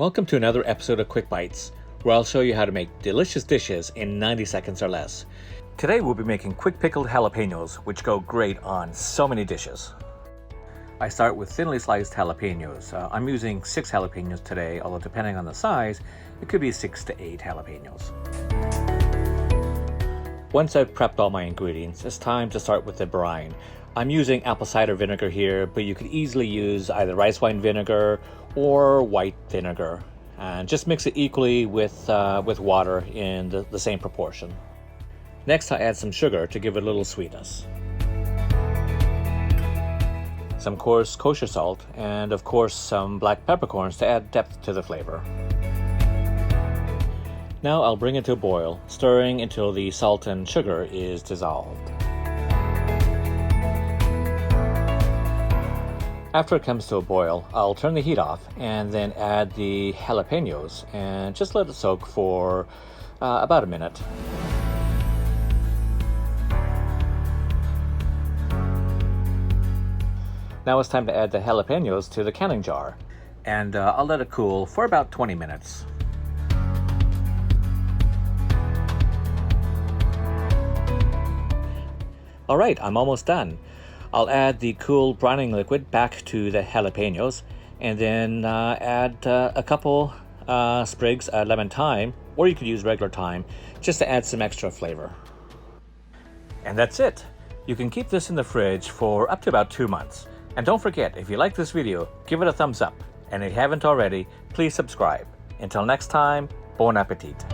Welcome to another episode of Quick Bites, where I'll show you how to make delicious dishes in 90 seconds or less. Today we'll be making quick pickled jalapeños, which go great on so many dishes. I start with thinly sliced jalapeños. I'm using 6 jalapeños today, although depending on the size, it could be 6 to 8 jalapeños. Once I've prepped all my ingredients, it's time to start with the brine. I'm using apple cider vinegar here, but you could easily use either rice wine vinegar or white vinegar. And just mix it equally with water in the same proportion. Next, I add some sugar to give it a little sweetness. Some coarse kosher salt, and of course some black peppercorns to add depth to the flavor. Now I'll bring it to a boil, stirring until the salt and sugar is dissolved. After it comes to a boil, I'll turn the heat off and then add the jalapeños and just let it soak for about a minute. Now it's time to add the jalapeños to the canning jar, and I'll let it cool for about 20 minutes. Alright, I'm almost done. I'll add the cool brining liquid back to the jalapeños and then add a couple sprigs of lemon thyme, or you could use regular thyme, just to add some extra flavor. And that's it. You can keep this in the fridge for up to about 2 months. And don't forget, if you like this video, give it a thumbs up. And if you haven't already, please subscribe. Until next time, bon appetit.